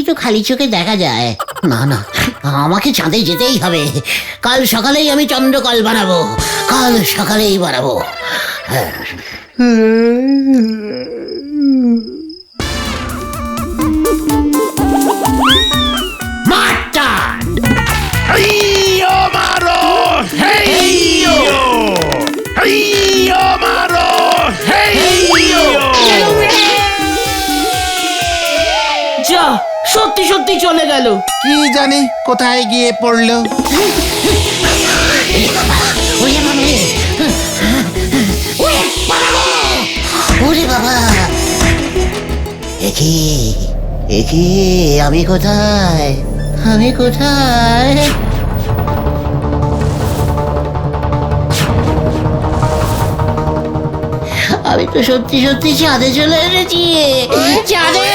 তো খালি চোখে দেখা যায়। না না, আমাকে চাঁদে যেতেই হবে। কাল সকালেই আমি চন্দ্রকল বানাবো, কাল সকালেই বানাবো। যা, সত্যি সত্যি চলে গেল। কি জানি কোথায় গিয়ে পড়লো। ওরে বাবা, একি আমি কোথায়, আমি কোথায়? আমি তো সত্যি সত্যি চাঁদে চলে এসেছি। চাঁদে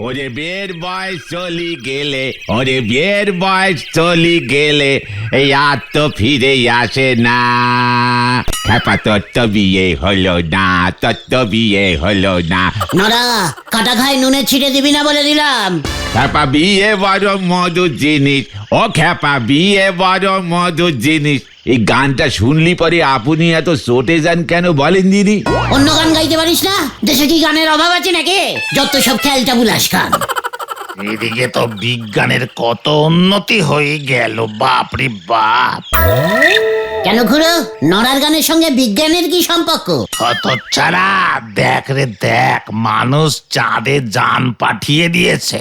ওরে বিয়ের বয়স চলি গেলে, ওরে বিয়ের বয়স চলি গেলে, এই আর তো ফিরে আসে না। খ্যাপা তোর তো বিয়ে হলো না, তোর তো বিয়ে হলো না। নড়া, কাটা খায় নুনে ছিটে দিবি না বলে দিলাম। খ্যাপা বিয়ে বড় মধুর জিনিস, ও খ্যাপা বিয়ে বড় মধুর জিনিস। এই গানটা শুনলি পরে আপনি এত চটে যান কেন বলেন দিদি? অন্য গান গাইতে পারিস না? দেশে কি গানের অভাব আছে নাকি? যত সব খেলটা বুলাস গান। এদিকে তো বিজ্ঞানের কত উন্নতি হয়ে গেল, বাপরে বাপ। কেন খুড়ো, নড়ার গানের সঙ্গে বিজ্ঞানের কি সম্পর্ক? কত ছাড়া, দেখ রে দেখ, মানুষ চাঁদে যান পাঠিয়ে দিয়েছে।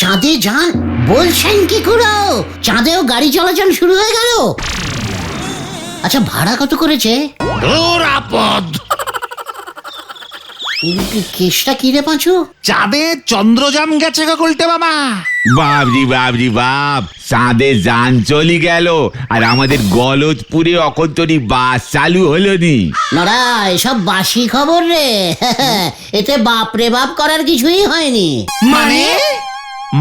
চাঁদে যান বলছেন কি খুড়ো? চাঁদেও গাড়ি চলাচল শুরু হয়ে গেল? আচ্ছা, ভাড়া কত করেছে? দূর আপদ। কেসটা কি রে পাঁচু? চাঁদে চন্দ্রযান গেছে গো গুলটে মামা। বাবরি বাবরি বাপ, চাঁদে যান চলি গেল আর আমাদের গলতপুরে অকন্তরি বাস চালু হলো নি। নড়া, এসব বাসি খবর রে। এতে বাপরে বাপ করার কিছুই হয়নি। মানে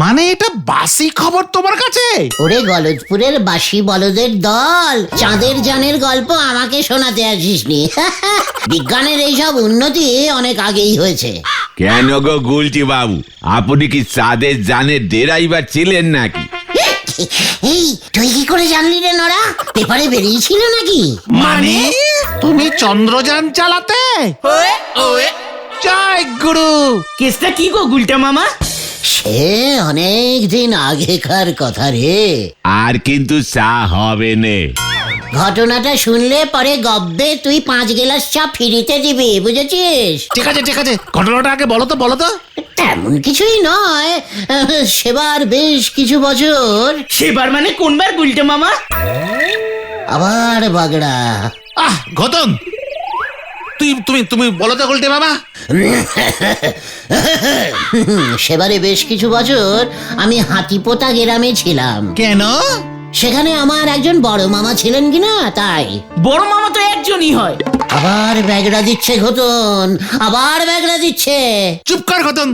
মানে এটা বাসি খবর তোমার কাছে? ওরে গলতপুরের বাসি বলদের দল, চাঁদের যানের গল্প আমাকে শোনাতে আসিসনি। বিজ্ঞানের এইসব উন্নতি অনেক আগেই হয়েছে। কেন গো গুলটি বাবু, আপনি কি চাঁদের যানের ড্রাইভার ছিলেন নাকি? এই, তুই কি করে জানলি রে নড়া? পেপারে বেরিয়েছিল নাকি? মানে তুমি চন্দ্রযান চালাতে? জয় গুরু। কেসটা কি গো গুলটা মামা? সে অনেক দিন আগেকার কথা রে। আর কিন্তু চা হবে নে। ঘটনাটা শুনলে পরে গব্বে তুই 5 গ্লাস চা ফিরিতে দিবি, বুঝেছিস? ঠিক আছে ঠিক আছে, ঘটনাটা আগে বলো তো বলো তো। তেমন কিছুই নয়, সেবার বেশ কিছু বছর। সেবার মানে কোনবার গুলটা মামা? আবার বাগড়া। ঘটন, তুমি তুমি বলো তো গুলটে মামা। সেবারে বেশ কিছু বছর আমি হাতিপোতা গ্রামে ছিলাম। কেন? সেখানে আমার একজন বড় মামা ছিলেন কিনা তাই। বড় মামা তো একজনই হয়। আবার ব্যাগড়া দিচ্ছে ঘটন, আবার ব্যাগড়া দিচ্ছে। চুপ কর ঘটন,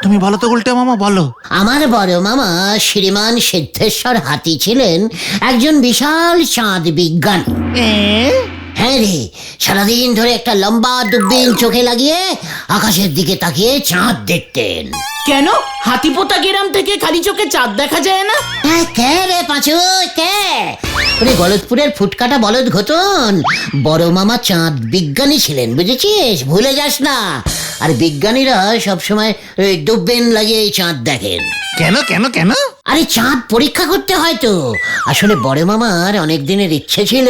তুমি বলো তো গুলটে মামা, বলো। আমার বড় মামা শ্রীমান সিদ্ধেশ্বর হাতি ছিলেন একজন বিশাল চাঁদ বিজ্ঞানী। হ্যাঁ রে, সারাদিন ধরে একটা লম্বা দূরবীন চোখে লাগিয়ে আকাশের দিকে তাকিয়ে চাঁদ দেখতেন। কেন, হাতিপোতা গ্রাম থেকে খালি চোখে চাঁদ দেখা যায় না? কে রে পাঁচু, কে? ওরে গলতপুরের ফুটকাটা বলদ ঘটন, বড় মামা চাঁদ বিজ্ঞানী ছিলেন, বুঝেছিস? ভুলে যাস না। আর বিজ্ঞানীরা সবসময় দূরবীন লাগিয়ে চাঁদ দেখেন। কেন কেন কেন? আরে চাঁদ পরীক্ষা করতে হয় তো। আসলে বড় মামার অনেক দিনের ইচ্ছে ছিল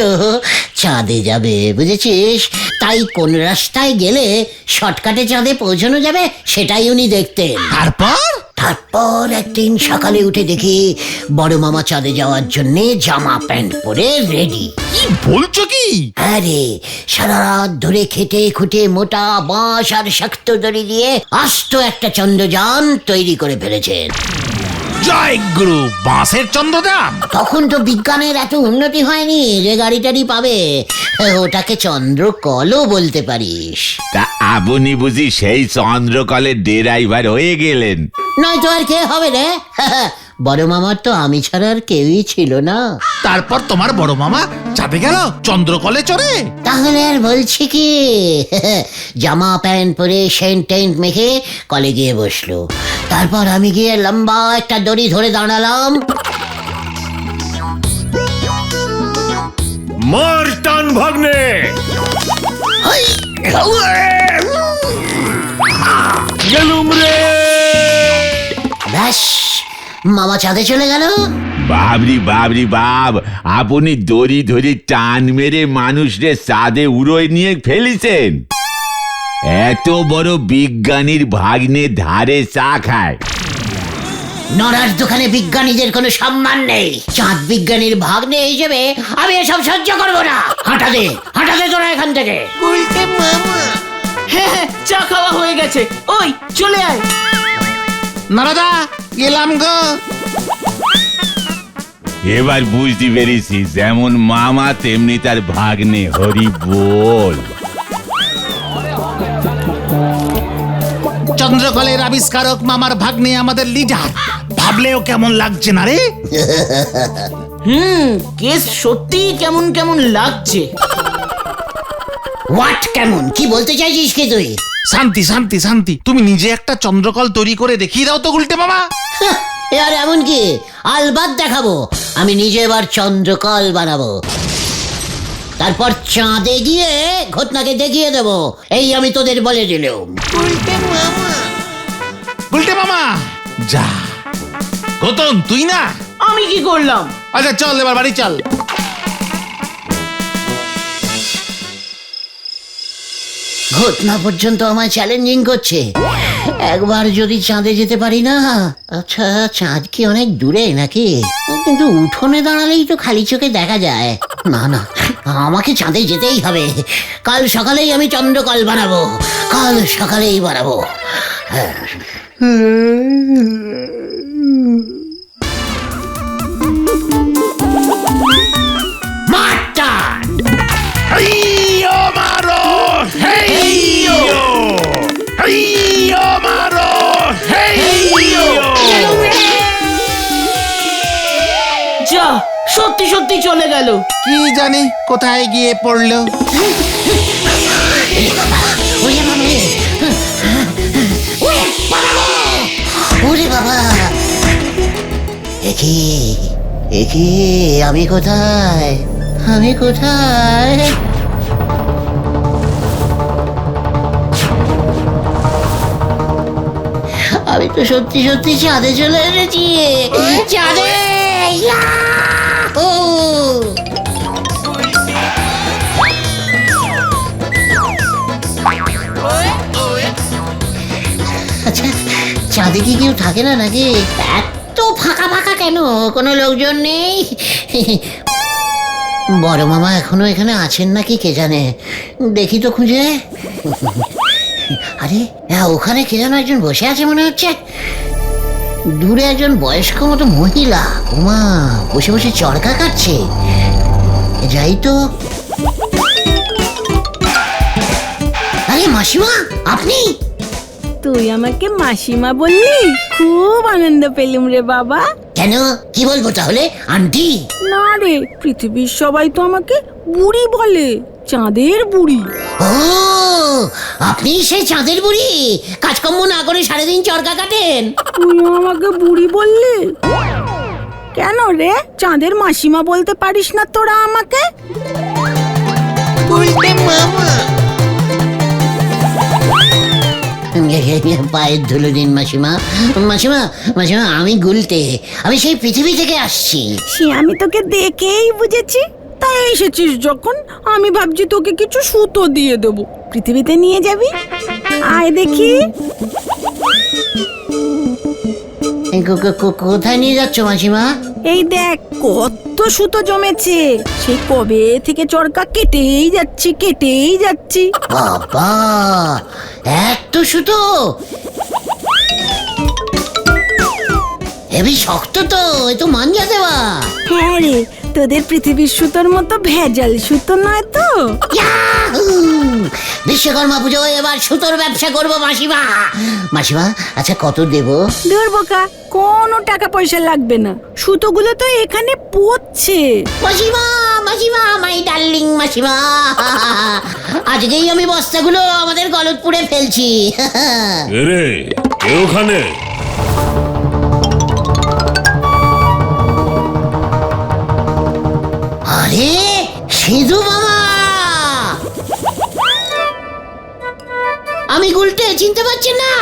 চাঁদে যাবে, বুঝেছিস? তাই কোন রাস্তায় গেলে শর্টকাটে চাঁদে পৌঁছানো যাবে সেটাই উনি দেখতেন। তারপর একদিন সকালে উঠে দেখি বড় মামা চাঁদে যাওয়ার জন্য জামা প্যান্ট পরে রেডি। কি বলছো কি? আরে সারা রাত ধরে খেটে খুঁটে মোটা বাঁশ আর শক্ত দড়ি দিয়ে আস্ত একটা চন্দ্রযান তৈরি করে ফেলেছেন। জয় গুরু, বাঁশের চন্দ্রযান? তখন তো বিজ্ঞানের এত উন্নতি হয়নি যে গাড়ি টাড়ি পাবে। ওটাকে চন্দ্রকলও বলতে পারিস। তা আপনি বুঝি সেই চন্দ্রকলের ড্রাইভার হয়ে গেলেন? নয়তো আর কে হবে রে? বড় মামার তো আমি ছাড়া আর কেউই ছিল না। তারপর তোমার বড় মামা চাঁদে গেল চন্দ্রকলে চড়ে। তাহলে আর বলছি কি, জামা প্যান্ট পরে সেন্ট টেন্ট মেখে কলে গিয়ে বসলো। তারপর আমি গিয়ে লম্বা একটা দড়ি ধরে দাঁড়ালাম। মার টান ভাগ্নে। গেলুম রে। ব্যাস, মামা চাঁদে চলে গেল। বাবরি বাবরি বাব, আপনি দড়ি ধরে টান মেরে মানুষরে চাঁদে উড়োয় নিয়ে ফেলিছেন। এত বড় বিজ্ঞানীর ভাগ্নে ধারে চা খায়। নড়ার দোকানে বিজ্ঞানীদের কোনো সম্মান নেই। চাঁদ বিজ্ঞানীর ভাগ্নে হিসেবে আমি এসব সহ্য করবো না। হাঁটা দে তোরা এখান থেকে। হ্যাঁ হ্যাঁ, চা খাওয়া হয়ে গেছে। ওই চলে আয়। নারাদা গেলাম গো। এবার বুঝতে পেরেছি, যেমন মামা তেমনি তার ভাগ্নে। হরি বল। চন্দ্রকলের আবিষ্কারক মামার ভাগ্নে আমাদের লিডার। ভাবলেও কেমন লাগছে না রে? কেস সত্যি কেমন কেমন লাগছে। হোয়াট কেমন, কি বলতে চাইছিস কি তুই? শান্তি শান্তি শান্তি, তুমি নিজে একটা চন্দ্রকল তৈরি করে দেখিয়ে দাও তো গুলটে মামা। আর এমন কি, আলবাত দেখাবো। আমি নিজে এবার চন্দ্রকল বানাবো, তারপর চাঁদে গিয়ে ঘটনাকে দেখিয়ে দেবো। এই আমি তোদের বলে দিলাম। গুলটে মামা যা। গৌতম তুই না? আমি কি করলাম? আচ্ছা চল এবার বাড়ি চল। ঘটনা পর্যন্ত আমায় চ্যালেঞ্জিং করছে। একবার যদি চাঁদে যেতে পারি না। আচ্ছা, চাঁদ কি অনেক দূরে নাকি? কিন্তু উঠোনে দাঁড়ালেই তো খালি চোখে দেখা যায়। না না, আমাকে চাঁদে যেতেই হবে। কাল সকালেই আমি চন্দ্রকল বানাবো, কাল সকালেই বানাবো। মারটা হেইয়ো মারো, হেইয়ো, হেইয়ো মারো, হেইয়ো। যা, সত্যি সত্যি চলে গেল। কি জানি কোথায় গিয়ে পড়লো। ওরে বাবা রে! ওরে বাবা! একি আমি কোথায়? আমি কোথায়? আমি তো সত্যি সত্যি চাঁদে চলে এসেছি। চাঁদে! ইয়াহু! আচ্ছা, চাঁদে কি কেউ থাকে না নাকি? এত ফাঁকা ফাঁকা কেন? কোনো লোকজন নেই? বড় মামা এখনো এখানে আছেন নাকি কে জানে। দেখি তো খুঁজে। আরে ওখানে কে যেন একজন বসে আছে মনে হচ্ছে। দূরে একজন বয়স্ক মতো মহিলা, ওমা, বসে বসে চরকা কাটছে। যাই তো। আরে মাসিমা, আপনি? তুই আমাকে মাসিমা বললি, খুব আনন্দ পেলুম রে বাবা। কেন, কি বলবো তাহলে আন্টি? না রে, পৃথিবীর সবাই তো আমাকে বুড়ি বলে, চাঁদের বুড়ি। ও, আপনি সেই চাঁদের বুড়ি, কাজকর্ম না করে সারাদিন চরকা কাটেন? তুই আমাকে বুড়ি বললি কেন রে? চাঁদের মাসিমা বলতে পারিস না তোরা আমাকে? পায়ের ধুলো দিন মাসিমা। মাসিমা, মাসিমা, আমি গুলটে, আমি সেই পৃথিবী থেকে আসছি। সে আমি তোকে দেখেই বুঝেছি। তাই এসেছিস যখন, আমি ভাবছি তোকে কিছু সুতো দিয়ে দেবো, পৃথিবীতে নিয়ে যাবি। আয় দেখি। কোথায় নিয়ে যাচ্ছ মাসিমা? এই দেখ কত সুতো জমেছে, সেই কবে থেকে চরকা কেটেই যাচ্ছি। বাবা, এত সুতো! হেবি শক্ত তো, এ তো মাঞ্জা দেওয়া। হ্যাঁ রে, তোদের পৃথিবীর সুতোর মতো ভেজাল সুতো নয় তো? ইয়াহু! বিশ্বকর্মা পুজো এবার সুতোর ব্যবসা করব মাসিমা। মাসিমা, আচ্ছা কত দেব? দূর বোকা, কোনো টাকা পয়সা লাগবে না, সুতোগুলো তো এখানে পড়ছে। মাসিমা, মাসিমা, মাই ডার্লিং মাসিমা, আজকেই আমি বস্তাগুলো আমাদের গলতপুরে ফেলছি। এরে কে ওখানে? আরে সিধু মামা, আমি গুলটে, চিনতে পারছেন না?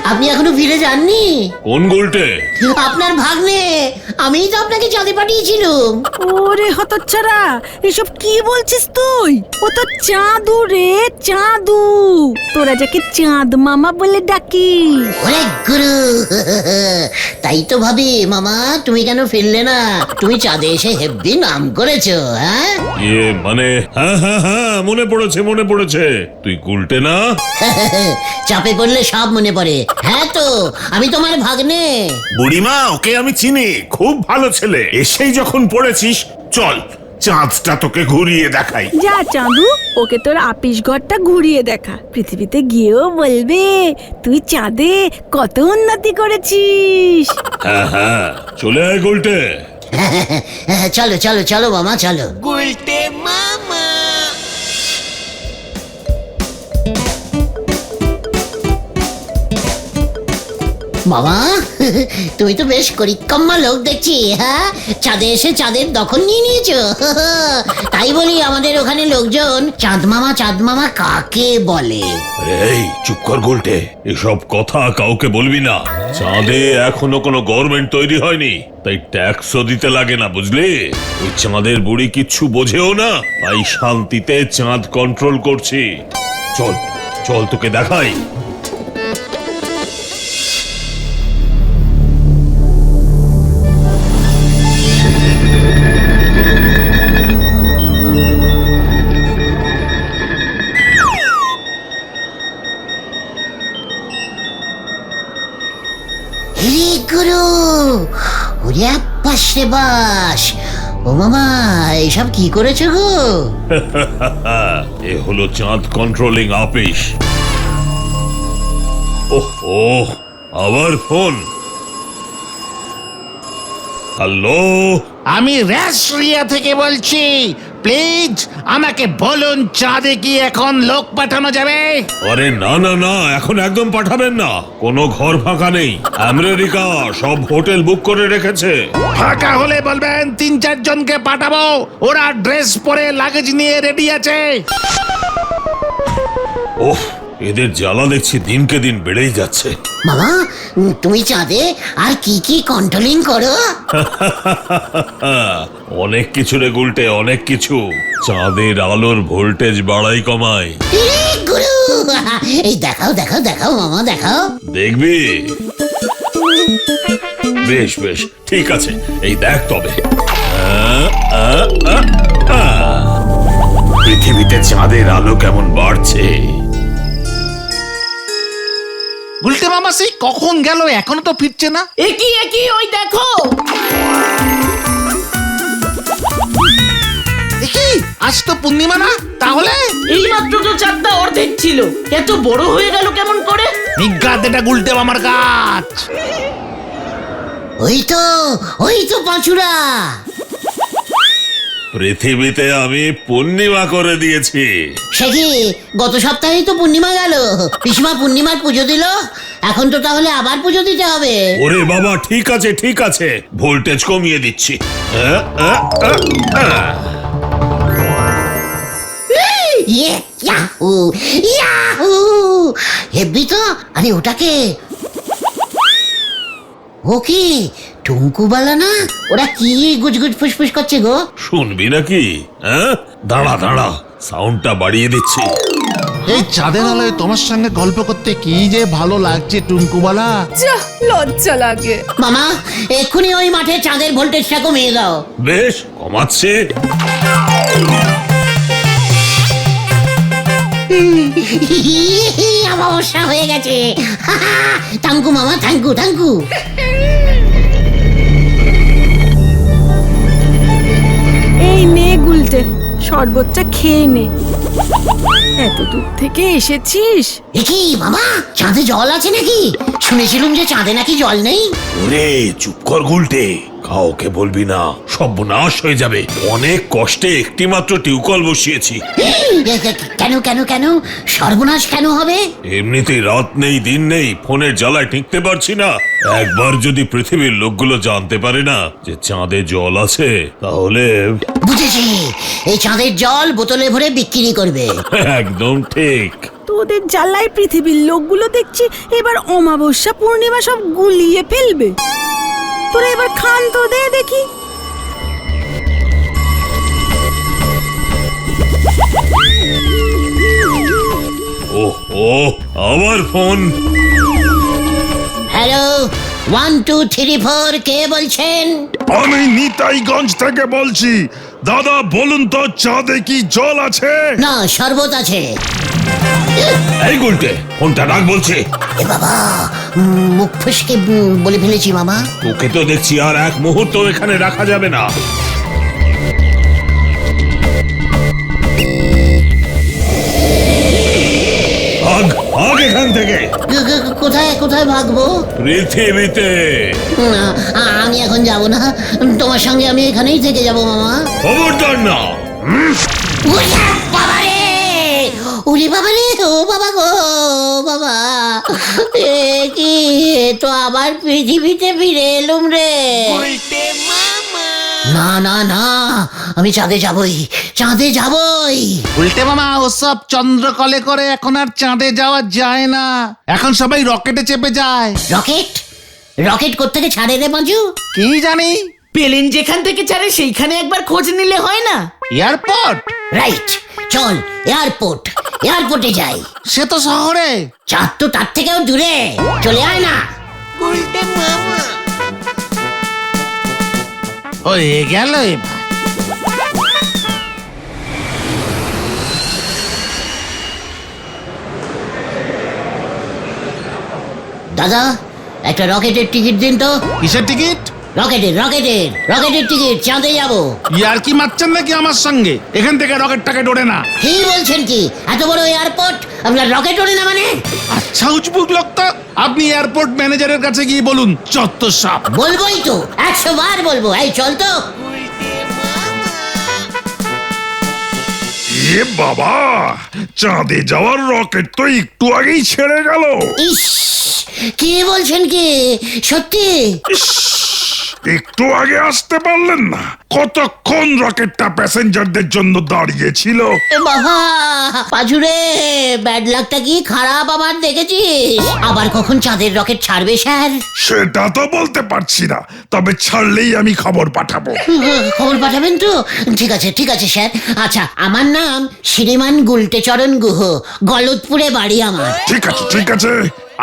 আপনি এখনো ফিরে যাননি? কোন গুলটে? আপনার ভাগ্নে, আমিই তো আপনাকে চাঁদে পাঠিয়েছিলাম। ওরে হতচ্ছাড়া, এসব কি বলছিস তুই? ও তো চাঁদু রে, চাঁদু। তোরা যাকে চাঁদ মামা বলে ডাকিস। ওরে গুরু, তাই তো ভাবি মামা, তুমি কেন ফিরলে না? তুমি চাঁদে এসে হেব্বি নাম করেছো। হ্যাঁ মানে হ্যাঁ হ্যাঁ হ্যাঁ, মনে পড়েছে মনে পড়েছে। তুই গুলটে না? চাপে পড়লে সব মনে পড়ে। হ্যাঁ তো, আমি তোমার ভাগ্নে। বুড়িমা, ওকে আমি চিনি, খুব ভালো ছেলে। এসেই যখন পড়েছিস, চল চাঁদটা তোকে ঘুরিয়ে দেখাই। যা চাঁদু, ওকে তোর আপিস ঘরটা ঘুরিয়ে দেখা। পৃথিবীতে গিয়েও বলবে তুই চাঁদে কত উন্নতি করেছিস। হ্যাঁ হ্যাঁ, চলে আয় গুলটে। চলো চলো চলো মামা, চলো। মামা, তুমি তো বেশ করিক্কম্মা লোক দেখছি। হ্যাঁ, চাঁদে এসে চাঁদের দখল নিয়ে নিয়েছো। তাই বলি, আমাদের ওখানে লোকজন চাঁদ মামা কাকে বলে? এই চুপ কর গুলটে, এসব কথা কাউকে বলবি না। চাঁদে এখনো কোনো গভর্নমেন্ট তৈরি হয়নি, তাই ট্যাক্সও দিতে লাগে না, বুঝলি? ওই চাঁদের বুড়ি কিচ্ছু বোঝেও না, তাই শান্তিতে চাঁদ কন্ট্রোল করছি। চল চল, তোকে দেখাই। হেরে গুরু, ওরে বাস রে বাস। ও মামা, এইসব কি করেছো গো? এ হলো চাঁদ কন্ট্রোলিং অফিস। ওহ, আবার ফোন। হ্যালো, আমি রাশিয়া থেকে বলছি। প্লিজ আমাকে বলুন, চাঁদে কি এখন লোক পাঠানো যাবে? আরে না না না, এখন একদম পাঠাবেন না। কোনো ঘর ফাঁকা নেই। আমেরিকা সব হোটেল বুক করে রেখেছে। ফাঁকা হলে বলবেন 3-4 জনকে পাঠাবো, ওরা ড্রেস পরে লাগেজ নিয়ে রেডি আছে। ওহ, এদের জ্বালা দেখছি দিনকে দিন বেড়েই যাচ্ছে। মামা, তুমি চাঁদে আর কি কি কন্ট্রোলিং করো? অনেক কিছু রে গুলটে, অনেক কিছু। চাঁদের আলোর ভোল্টেজ বাড়াই কমাই। হেরে গুরু, এই দেখাও দেখাও দেখাও মামা, দেখাও। দেখবি? বেশ বেশ, ঠিক আছে, এই দেখ তবে। পৃথিবীতে চাঁদের আলো কেমন বাড়ছে। গুলটে মামা সেই কখন গেল, এখনো তো ফিরছে না। একই ওই দেখো। দেখি, আজ তো পূর্ণিমা না, তাহলে এই মাত্র তো চাঁদটা অর্ধেক ছিল, এত বড় হয়ে গেল কেমন করে? নিজ্ঞাত এটা গুলটে মামার কাজ। ওই তো পাঁচুরা। পৃথিবীতে আমি পূর্ণিমা করে দিয়েছি। সে কি, গত সপ্তাহেই তো পূর্ণিমা গেল। পিসমা পূর্ণিমার পুজো দিল, এখন তো তাহলে আবার পুজো দিতে হবে। ওরে বাবা, ঠিক আছে ঠিক আছে, ভোল্টেজ কমিয়ে দিচ্ছি। ইয়াহু ইয়াহু, হেব্বি তো। আরে ওটাকে, ও কি টুঙ্কুবালা না? ওরা কি গুজগুজ ফুসফুস করছে গো? শুনবি নাকি? দাঁড়া দাঁড়া, সাউন্ডটা বাড়িয়ে দিচ্ছি। এই চাঁদের আলোয় তোমার সঙ্গে গল্প করতে কি যে ভালো লাগছে টুনকুবালা। লজ্জা লাগে। মামা, এক্ষুনি ওই মাঠে চাঁদের ভোল্টেজটা কমিয়ে দাও। বেশ, কমাচ্ছে। অমাবস্যা হয়ে গেছে। থ্যাংকু মামা, থ্যাংকু থ্যাংকু। শরবতটা খেয়ে নে। এত দূর থেকে এসেছিস। এ কি মামা, চাঁদে জল আছে নাকি? শুনেছিলুম যে চাঁদে নাকি জল নেই। ওরে চুপ কর গুলটে, কাউকে বলবি না, সর্বনাশ হয়ে যাবে। অনেক কষ্টে একটি মাত্র টিউকল বসিয়েছি। কেন কেন কেন সর্বনাশ কেন হবে? এমনিতেই রাত নেই দিন নেই, ফোনের জ্বালায় টিকতে পারছি না। একবার যদি পৃথিবীর লোকগুলো জানতে পারে না যে চাঁদে জল আছে, তাহলে বুঝেছি, এই চাঁদের জল বোতলে ভরে বিক্রি করবে। একদম ঠিক। তোদের জ্বালায় পৃথিবীর লোকগুলো দেখছি এবার অমাবস্যা পূর্ণিমা সব গুলিয়ে ফেলবে। তোরা এবার খান তো দে দেখি। ওহ আবার ফোন। হ্যালো, 1 2 3 4, কে বলছেন? আমি নিতাইগঞ্জ থেকে বলছি। দাদা বলুন তো, চাঁদে কি জল আছে? না, শরবত আছে। এই গুলটে, ফোনটা রাখ বলছে। এ বাবা, মুখ ফসকে বলে ফেলেছি মামা। তোকে তো দেখছি আর এক মুহূর্ত এখানে রাখা যাবে না। ভাগ এখান থেকে। কোথায় কোথায় ভাগবো? পৃথিবীতে। না, আমি এখন যাব না, তোমার সঙ্গে আমি এখানেই থেকে যাব মামা। খবরদার না। ওরে বাবারে, ওরে বাবারে, ও বাবা গো বাবা, এ কি, এ তো আবার পৃথিবীতে ফিরে এলুম রে। না না না, আমি চাঁদে যাবই, চাঁদে যাবই। উল্টে মামা, ওসব চন্দ্রকলে করে এখন আর চাঁদে যাওয়া যায় না। এখন সবাই রকেটে চেপে যায়। রকেট? রকেট কোত্থেকে ছাড়ে রে বাজু? কি জানি। প্লেন যেখান থেকে ছাড়ে সেইখানে একবার খোঁজ নিলে হয় না? এয়ারপোর্ট? রাইট, চল এয়ারপোর্ট, এয়ারপোর্টে যাই। সে তো শহরে। চাঁদ তো তার থেকেও দূরে, চলে আয় না। হয়ে গেল এবার। দাদা, একটা রকেটের টিকিট দিন তো। কিসের টিকিট? রকেটের রকেটের রকেটের টিকিট, চাঁদে যাবো। ইয়ার কি মারছেন নাকি আমার সঙ্গে? এখান থেকে রকেট টাকেট ওড়ে না। কি বলছেন কি? এত বড় এয়ারপোর্ট, আপনার রকেট ওড়ে না মানে? আচ্ছা উজবুক লোক তো। আপনি এয়ারপোর্ট ম্যানেজারের কাছে গিয়ে বলুন চত্ব সাপ। বলবোই তো, 100 বার বলবো। এই চল তো। এ বাবা, চাঁদে যাওয়ার রকেট তো একটু আগেই ছেড়ে গেল। ইস, কি বলছেন কি? সত্যি? একটু আগে আসতে পারলেন না? কতক্ষণ রকেটটা প্যাসেঞ্জারদের জন্য দাঁড়িয়েছিল। এ বাবা, পাজুরে, ব্যাড লাকটা কি খারাপ আমার দেখেছিস? আবার কখন চাঁদের রকেট ছাড়বে স্যার? সেটা তো বলতে পারছি না, তবে ছাড়লেই আমি খবর পাঠাবো। খবর পাঠাবেন তো? ঠিক আছে ঠিক আছে স্যার। আচ্ছা, আমার নাম শ্রীমান গুলটে চরণ গুহ, গলতপুরে বাড়ি আমার। ঠিক আছে ঠিক আছে,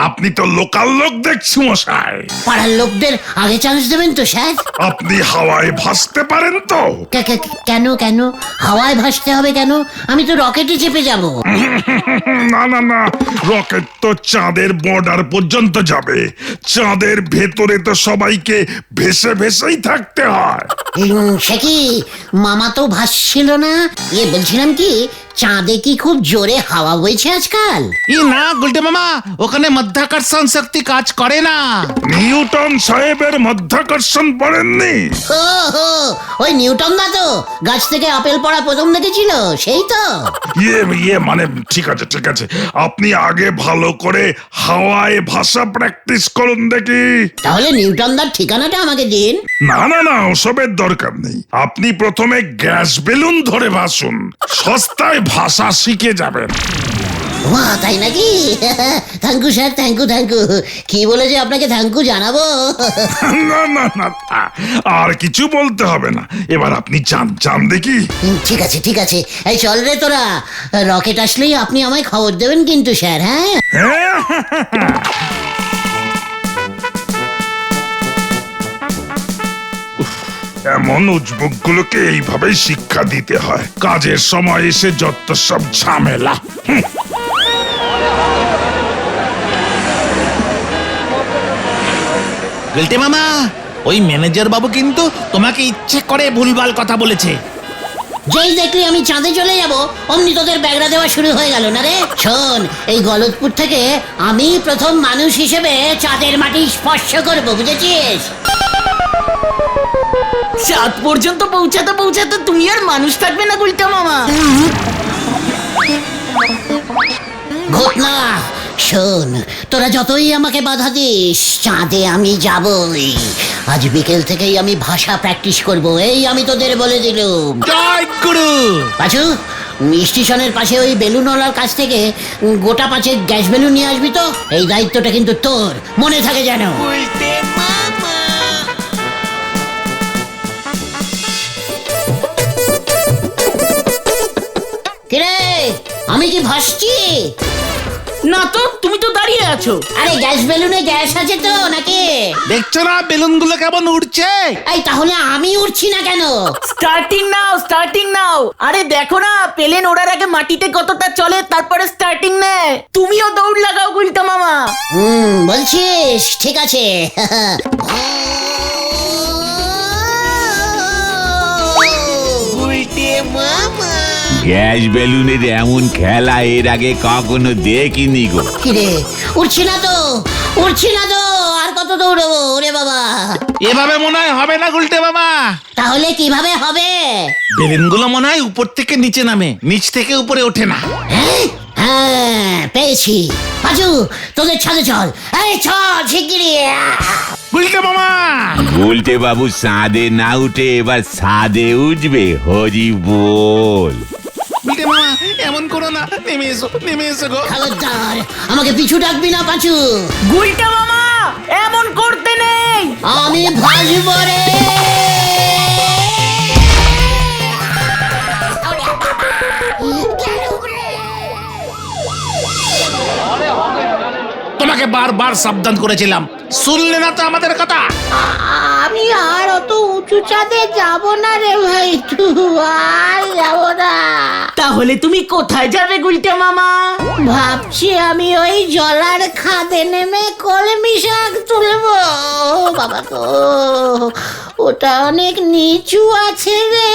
আপনি তো লোকাল লোক দেখছি মশাই। পাড়ার লোকদের আগে চান্স দেবেন তো স্যার? আপনি হাওয়ায় ভাসতে পারেন তো? কেন কেন হাওয়ায় ভাসতে হবে কেন? আমি তো রকেটে চেপে যাব। না না না, রকেট তো চাঁদের বর্ডার পর্যন্ত যাবে। চাঁদের ভেতরে তো সবাইকে ভেসে ভেসেই থাকতে হয়। সে কি, মামা তো ভাসছিল না? বলছিলাম কি, চাঁদে কি খুব জোরে হাওয়া বইছে আজকাল? না গুলটে মামা, ওখানে মাধ্যাকর্ষণ শক্তি কাজ করে না। নিউটন সাহেবের মাধ্যাকর্ষণ পড়েননি? ও হো, ওই নিউটন দা তো গাছ থেকে আপেল পড়া প্রথম দেখেছিল, সেই তো? মানে ঠিক আছে ঠিক আছে, আপনি আগে ভালো করে হাওয়ায় ভাষা প্র্যাকটিস করুন দেখি। তাহলে নিউটন দার ঠিকানাটা আমাকে দিন। না না না, ওসবের দরকার নেই। আপনি প্রথমে গ্যাস বেলুন ধরে ভাসুন, সস্তায় ভাষা শিখে যাবেন। বাহ, তাই নাকি? Thank you sir, thank you thank you. কি বলে যে আপনাকে থ্যাংক ইউ জানাবো? না না না, আর কিছু বলতে হবে না। এবার আপনি যান যান দেখি। ঠিক আছে ঠিক আছে, এই চল রে তোরা। রকেট আসলেই আপনি আমায় খবর দেবেন কিন্তু স্যার। হ্যাঁ, এমন উজবুকগুলোকে এইভাবেই শিক্ষা দিতে হয়। কাজের সময় এসে যত সব ঝামেলা। গুলটে মামা, ওই ম্যানেজার বাবু কিন্তু তোমাকে ইচ্ছে করে ভুলভাল কথা বলেছে। যেই দেখলি আমি চাঁদে চলে যাব অমনি তোদের ব্যাগরা দেওয়া শুরু হয়ে গেল না রে। শোন, এই গলতপুর থেকে আমি প্রথম মানুষ হিসেবে চাঁদের মাটি স্পর্শ করব, বুঝেছিস? চাঁদ পর্যন্ত পৌঁছাতে পৌঁছাতে তুমি আর মানুষ থাকবে না গুলটা মামা। ঘটনা শোন, তোরা যতই আমাকে বাধা দিস, চাঁদে আমি যাবই। আজ বিকেল থেকেই আমি ভাষা প্র্যাকটিস করব, এই আমি তোদের বলে দিলুম। জয় গুরু। পাঁচু, স্টেশনের পাশে ওই বেলুনওয়ালার কাছ থেকে গোটা 5 গ্যাস বেলুন নিয়ে আসবি তো। এই দায়িত্বটা কিন্তু তোর, মনে থাকে যেন। কিরে, আমি কি ভাসছি? না তো, তুমি তো দাঁড়িয়ে আছো। আরে গ্যাস বেলুনে গ্যাস আছে তো নাকি? দেখছো না বেলুনগুলো কেমন উড়ছে? এই তাহলে আমি উঠছি না কেন? স্টার্টিং নাও, স্টার্টিং নাও। আরে দেখো না, প্লেন ওড়ার আগে মাটিতে কতটা চলে, তারপরে স্টার্টিং নেয়। তুমিও দৌড় লাগাও গুলটা মামা। বলছিস? ঠিক আছে। গ্যাস বেলুনের এমন খেলা এর আগে কখনো দেখিনি গো। কিরে, উঠছি না তো, উঠছি না তো, আর কত দৌড়বো? ওরে বাবা, এভাবে মনে হয় হবে না গুলটে মামা। তাহলে কিভাবে হবে? বেলুনগুলো মনে হয় উপর থেকে নিচে নামে, নিচ থেকে উপরে ওঠে না। হ্যাঁ, পেয়েছি। পাঁচু, তোদের ছাদে চল। এই চল শিগগিরি। গুলটে মামা, গুলটে বাবু চাঁদে না উঠে এবার ছাদে উঠবে, হরি বল। গুলটে মামা এমন করো না, নেমে এসো, নেমে এসো গো। খবরদার, আমাকে পিছু ডাকবি না পাঁচু। গুলটা মামা এমন করতে নেই। আমি ভাসবো রে। তোমাকে বারবার সাবধান করেছিলাম, শুনলে না তো আমাদের কথা। আমি আর অত উঁচু চাঁদে যাব না রে ভাই, আর যাব না। তাহলে তুমি কোথায় যাবে গুলটা মামা? ভাবছি আমি ওই জলার খাদে নেমে কলমি শাক তুলবো। বাবা গো, ওটা অনেক নিচু আছে রে।